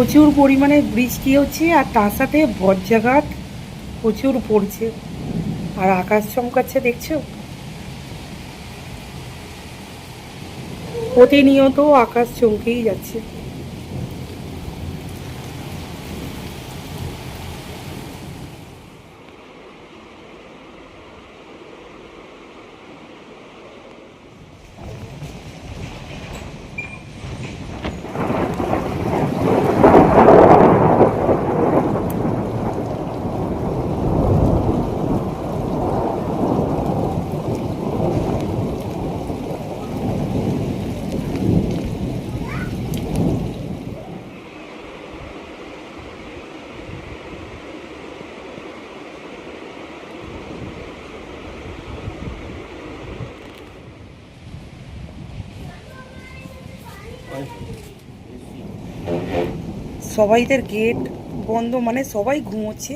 প্রচুর পরিমাণে বৃষ্টি হচ্ছে আর তার সাথে বজ্রঘাত প্রচুর পড়ছে আর আকাশ চমকাচ্ছে দেখছো। প্রতিনিয়ত আকাশ চমকেই যাচ্ছে। সবাইদের গেট বন্ধ, মানে সবাই ঘুমোচ্ছে,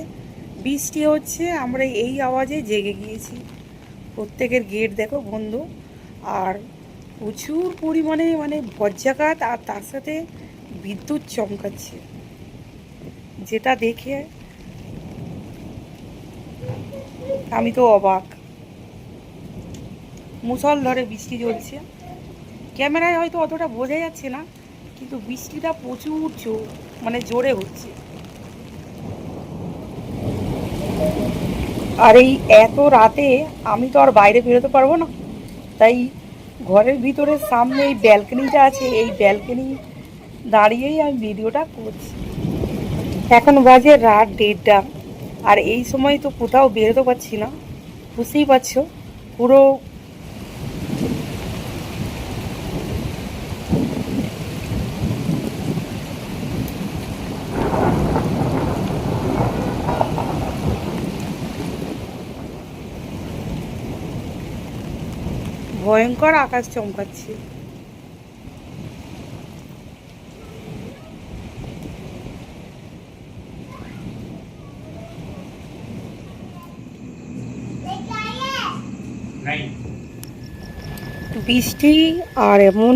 বৃষ্টি হচ্ছে, আমরা এই আওয়াজে জেগে গিয়েছি। প্রত্যেকের গেট দেখো বন্ধ আর প্রচুর পরিমাণে মানে বজ্রাঘাত আর তার সাথে বিদ্যুৎ চমকাচ্ছে, যেটা দেখে আমি তো অবাক। মুষলধারে বৃষ্টি চলছে, ক্যামেরায় হয়তো অতটা বোঝা যাচ্ছে না, কিন্তু বৃষ্টিটা প্রচুর মানে জোরে হচ্ছে। আর এই এত রাতে আমি তো আর বাইরে বেরোতে পারবো না, তাই ঘরের ভিতরে সামনে এই ব্যালকনিটা আছে, এই ব্যালকনি দাঁড়িয়েই আমি ভিডিওটা করছি। এখন বাজে রাত 1:30, আর এই সময় তো কোথাও বেরোতে পারছি না, বুঝতেই পারছো। পুরো ভয়ঙ্কর আকাশ চমকাচ্ছে। বৃষ্টি আর এমন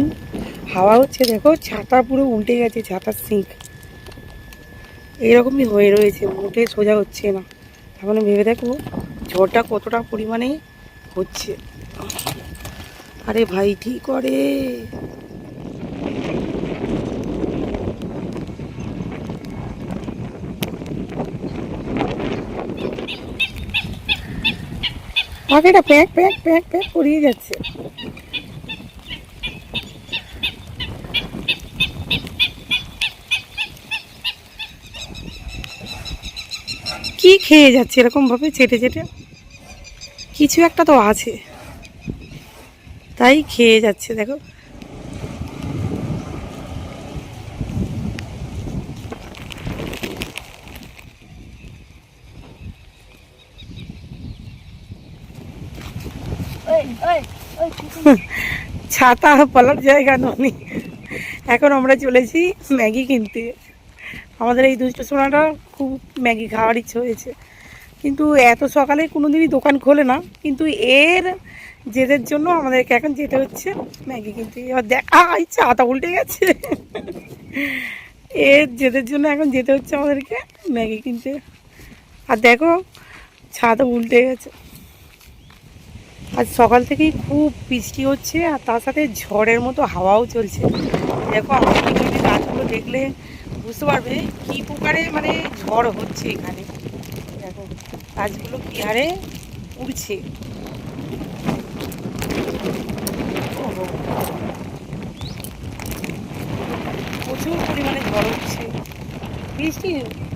হাওয়া হচ্ছে, দেখো ছাতা পুরো উল্টে গেছে, ছাতার সিঙ্ক এইরকমই হয়ে রয়েছে, মোটে সোজা হচ্ছে না। এখন ভেবে দেখো ঝড়টা কতটা পরিমাণে হচ্ছে। আরে ভাই ঠিক করে, পাখিটা প্যাক প্যাক প্যাক প্যাক করিয়ে যাচ্ছে। কি খেয়ে যাচ্ছে এরকম ভাবে চেটে চেটে, কিছু একটা তো আছে তাই খেয়ে যাচ্ছে দেখো। ছাতা পালার জায়গা নয়। এখন আমরা চলেছি ম্যাগি কিনতে। আমাদের এই দুষ্ট সোনাটা খুব ম্যাগি খাওয়ার ইচ্ছে হয়েছে, কিন্তু এত সকালে কোনোদিনই দোকান খোলে না, কিন্তু এর জেদের জন্য আমাদেরকে এখন যেতে হচ্ছে ম্যাগি কিনতে। এবার দেখা ছাতা উল্টে গেছে, এর জেদের জন্য এখন যেতে হচ্ছে আমাদেরকে ম্যাগি কিনতে। আর দেখো ছাতা উল্টে গেছে। আজ সকাল থেকেই খুব বৃষ্টি হচ্ছে আর তার সাথে ঝড়ের মতো হাওয়াও চলছে। দেখো আমাদের পিছনে গাছগুলো দেখলে বুঝতে পারবে কী প্রকারে মানে ঝড় হচ্ছে এখানে। দেখো গাছগুলো কী হারে উড়ছে। প্রচুর পরিমাণে ঝড় হচ্ছে, বৃষ্টি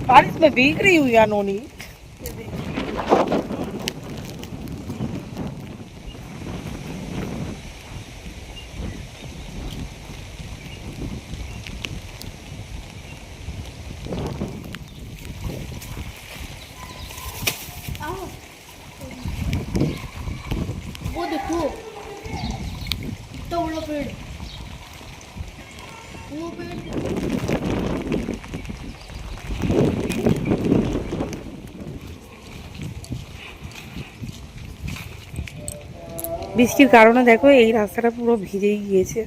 बारिश में भीग रही हुई अनोनी। वो देखो तो बड़ा पेड़, वो पेड़ বৃষ্টির কারণে দেখো এই রাস্তাটা পুরো ভিজেই গিয়েছে,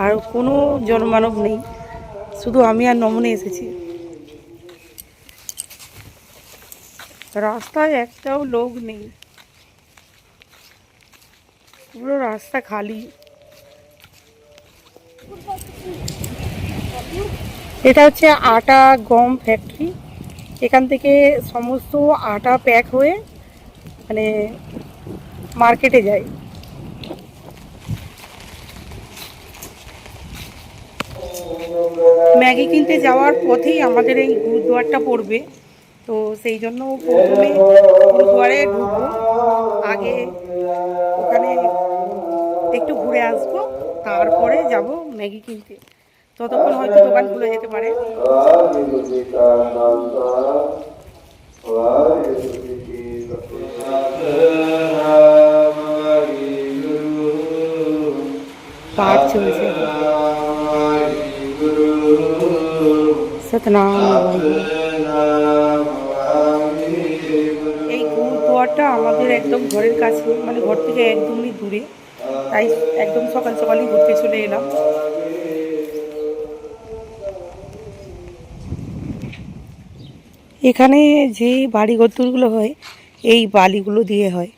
আর কোনো জনমানব নেই, শুধু আমি আর নমনে এসেছি। রাস্তায় একটাও লোক নেই, পুরো রাস্তা খালি। এটা হচ্ছে আটা গম ফ্যাক্টরি। এখান থেকে সমস্ত আটা প্যাক হয়ে মানে মার্কেটে যায়। ম্যাগি কিনতে যাওয়ার পথেই আমাদের এই গুরুদুয়ারটা পড়বে, তো সেই জন্য প্রথমে গুরুদুয়ারে ঢুকবো, আগে ওখানে একটু ঘুরে আসবো, তারপরে যাব ম্যাগি কিনতে। ততক্ষণ হয়তো দোকান খুলে যেতে পারে। পাঠ চলছে, সতনাম। এই গুরুদুয়ারটা আমাদের একদম ঘরের কাছে, মানে ঘর থেকে একদমই দূরে, তাই একদম সকাল সকালই ঘুরতে চলে এলাম। এখানে যে বাড়ি ঘরগুলো হয় এই বালিগুলো দিয়ে হয়,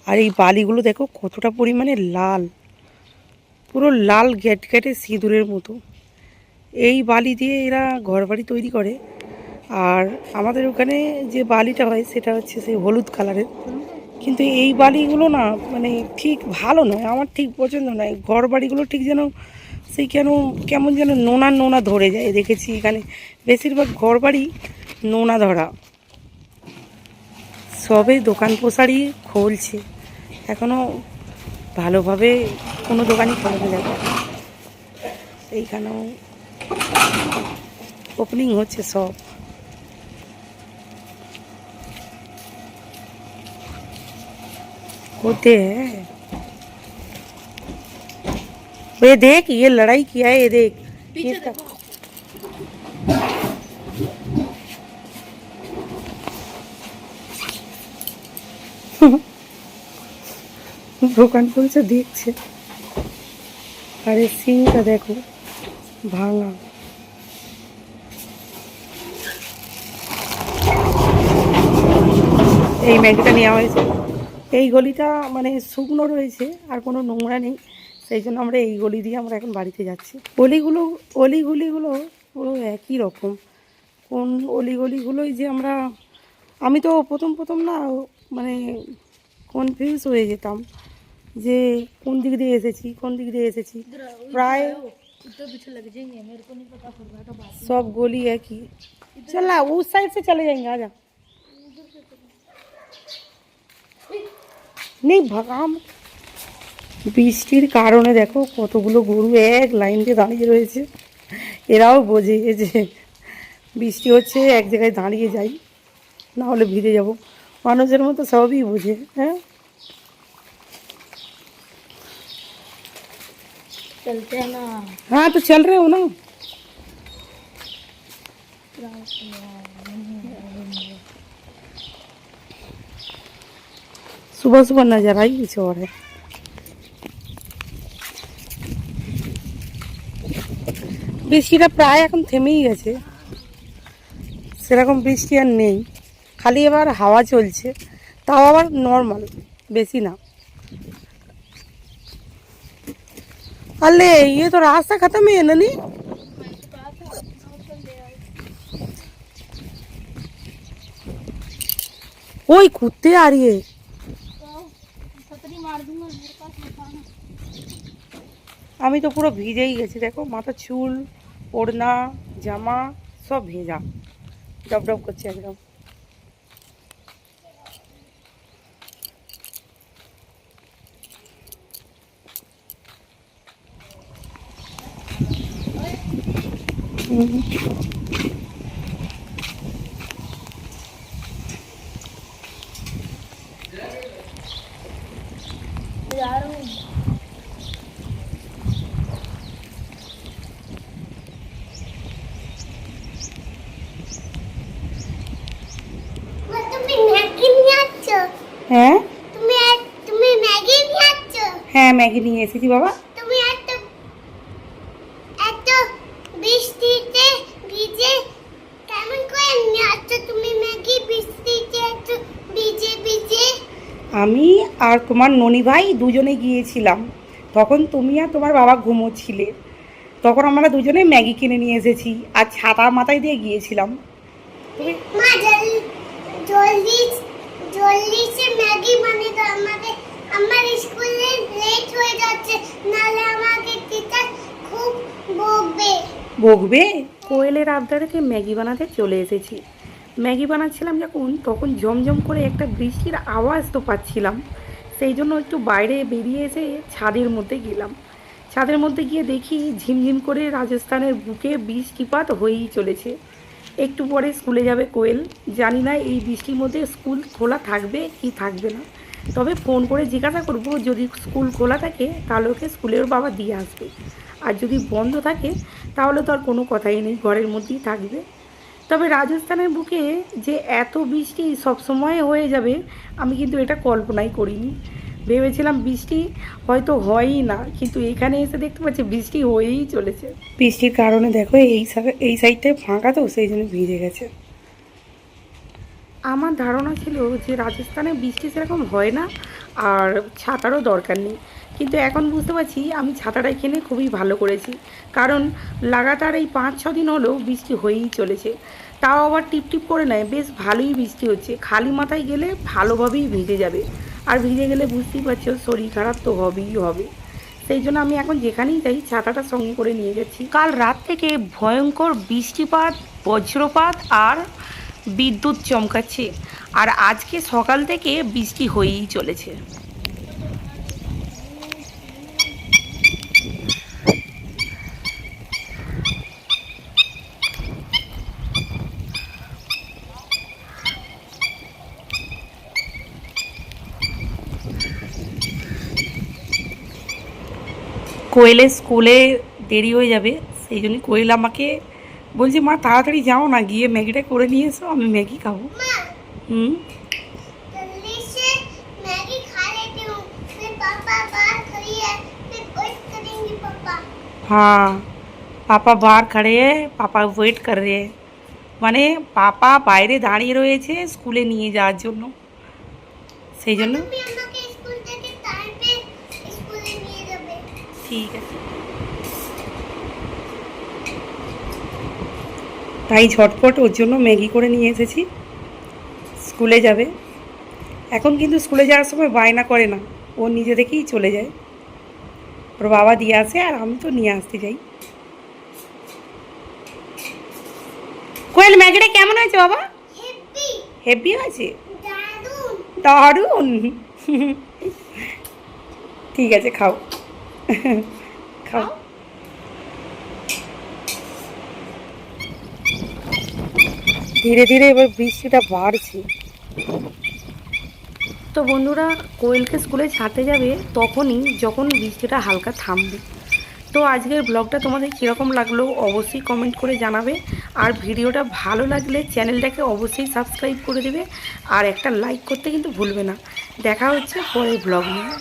আর এই বালিগুলো দেখো কতটা পরিমাণে লাল, পুরো লাল ঘ্যাটঘ্যাটে সিঁদুরের মতো। এই বালি দিয়ে এরা ঘরবাড়ি তৈরি করে। আর আমাদের ওখানে যে বালিটা হয় সেটা হচ্ছে সেই হলুদ কালারের, কিন্তু এই বালিগুলো না মানে ঠিক ভালো নয়, আমার ঠিক পছন্দ নয়। ঘর বাড়িগুলো ঠিক যেন সেই কেমন যেন নোনা নোনা ধরে যায়। দেখেছি এখানে বেশিরভাগ ঘর বাড়ি নোনা ধরা। সবে দোকান পোশারি খুলছে, এখনও ভালোভাবে কোনো দোকানই খোলা যাবে। এইখানেও ওপেনিং হচ্ছে সব। होते हैं। ये देख, ये लड़ाई किया है, ये देख ये तक। দোকান খুলছে দেখছে, আরে সিংটা দেখো ভাঙা। এই ম্যাগিটা নেওয়া হয়েছে। এই গলিটা মানে শুকনো রয়েছে, আর কোনো নোংরা নেই, সেই জন্য আমরা এই গলি দিয়ে আমরা এখন বাড়িতে যাচ্ছি। অলিগুলিগুলো পুরো একই রকম। কোন অলিগলিগুলোই যে আমি তো প্রথম না মানে কনফিউজ হয়ে যেতাম যে কোন দিক দিয়ে এসেছি। প্রায় সব গলি একই। চল না উস সাইড से चले जाएंगे, आजा। নেই ভাগাম। বৃষ্টির কারণে দেখো কতগুলো গরু এক লাইন দিয়ে দাঁড়িয়ে রয়েছে। এরাও বোঝে যে বৃষ্টি হচ্ছে, এক জায়গায় দাঁড়িয়ে যাই, না হলে ভিজে যাব। মানুষের মতো সবই বোঝে। হ্যাঁ, चलते हैं ना। हाँ तो चल रहे हो ना। सुबह सुबह नजर आई कुछ और है। বৃষ্টিটা প্রায় এখন থেমেই গেছে, সেরকম বৃষ্টি আর নেই, খালি এবার হাওয়া চলছে, তাও আবার নর্মাল, বেশি না। अरे ये तो रास्ता खत्म है ननी। ओए कुत्ते आ रही है। আমি তো পুরো ভিজেই গেছি, দেখো মাথা চুল ওড়না জামা সব ভেজা, ডব ডব করছে একদম। হ্যাঁ তুমি ম্যাগি নিয়ে আসছো? হ্যাঁ ম্যাগি নিয়ে এসেছি বাবা। তুমি এত বৃষ্টিতে আমি আর তোমার ননি ভাই দুজনে গিয়েছিলাম। তখন তুমি আর তোমার বাবা ঘুমোচ্ছিলে। তখন আমরা দুজনে ম্যাগি কিনে নিয়ে এসেছি আর ছাতা মাথায় দিয়ে গিয়েছিলাম। মা জলদি জলদি সে ম্যাগি বানিয়ে দাও আমাকে, আমার স্কুলে লেট হয়ে যাচ্ছে, নালে আমাকে টিচার খুব বকবে। বকবে? কোয়েলের আবদারেতে ম্যাগি বানাতে চলে এসেছি। ম্যাগি বানাচ্ছিলাম যখন, তখন ঝমঝম করে একটা বৃষ্টির আওয়াজ তো পাচ্ছিলাম। সেই জন্য একটু বাইরে বেরিয়ে এসে ছাদের মধ্যে গেলাম। ছাদের মধ্যে গিয়ে দেখি ঝিমঝিম করে রাজস্থানের বুকে বৃষ্টিপাত হয়েই চলেছে। একটু পরে স্কুলে যাবে কোয়েল। জানি না এই বৃষ্টির মধ্যে স্কুল খোলা থাকবে কি থাকবে না। তবে ফোন করে জিজ্ঞাসা করব, যদি স্কুল খোলা থাকে তাহলে ওকে স্কুলের বাবা দিয়ে আসবে, আর যদি বন্ধ থাকে তাহলে তো আর কোনো কথাই নেই, ঘরের মধ্যেই থাকবে। তবে রাজস্থানের বুকে যে এত বৃষ্টি সবসময় হয়ে যাবে আমি কিন্তু এটা কল্পনাই করিনি। ভেবেছিলাম বৃষ্টি হয়তো হয়ই না, কিন্তু এখানে এসে দেখতে পাচ্ছি বৃষ্টি হয়েই চলেছে। বৃষ্টির কারণে দেখো এই সাইডটায় ফাঁকা, তো সেই জন্য ভিজে গেছে। আমার ধারণা ছিল যে রাজস্থানে বৃষ্টি সেরকম হয় না আর ছাতারও দরকার নেই, কিন্তু এখন বুঝতে পারছি আমি ছাতাটা কিনে খুবই ভালো করেছি। কারণ লাগাতার এই 5-6 দিন হলো বৃষ্টি হয়েই চলেছে, তাও আবার টিপটিপ করে নেয়, বেশ ভালোই বৃষ্টি হচ্ছে। খালি মাথায় গেলে ভালোভাবেই ভিজে যাবে, আর ভিজে গেলে বুঝতেই পারছো শরীর খারাপ তো হবেই হবে। সেই জন্য আমি এখন যেখানেই যাই ছাতাটা সঙ্গে করে নিয়ে যাচ্ছি। কাল রাত থেকে ভয়ঙ্কর বৃষ্টিপাত, বজ্রপাত আর বিদ্যুৎ চমকাচ্ছে, আর আজকে সকাল থেকে বৃষ্টি হয়েই চলেছে। কোয়েলের স্কুলে দেরি হয়ে যাবে, সেই জন্য কোয়েল আমাকে বলছে, মা তাড়াতাড়ি যাও না, গিয়ে ম্যাগিটা করে নিয়ে এসো, আমি ম্যাগি খাবো। মা হুম। जल्दी से मैगी खा लेती हूँ, फिर पापा बाहर खड़ी है, फिर वेट करेंगे पापा। हाँ, পাপা বার खड़े हैं, পাপা ওয়েট कर रहे हैं। মানে পাপা বাইরে দাঁড়িয়ে রয়েছে স্কুলে নিয়ে যাওয়ার জন্য, সেই জন্য। তুমি আমাকে স্কুল থেকে টাইমে স্কুলে নিয়ে যাবে। ঠিক আছে। তাই ঝটপট ওর জন্য ম্যাগি করে নিয়ে এসেছি। স্কুলে যাবে এখন, কিন্তু স্কুলে যাওয়ার সময় বায়না করে না, ও নিজে থেকেই চলে যায়। ওর বাবা দিয়ে আসে আর আমি তো নিয়ে আসতে যাই। কোয়েল ম্যাগিটা কেমন হয়েছে বাবা? হেপি, হেভি হয়েছে? দারুণ। দারুণ। ঠিক আছে, খাও খাও। ধীরে ধীরে এবার বৃষ্টিটা বাড়ছে। তো বন্ধুরা, কোয়েলকে স্কুলে ছাড়তে যাবে তখনই যখন বৃষ্টিটা হালকা থামবে। তো আজকের ব্লগটা তোমাদের কীরকম লাগলো অবশ্যই কমেন্ট করে জানাবে, আর ভিডিওটা ভালো লাগলে চ্যানেলটাকে অবশ্যই সাবস্ক্রাইব করে দেবে, আর একটা লাইক করতে কিন্তু ভুলবে না। দেখা হচ্ছে পরের ব্লগ নিয়ে।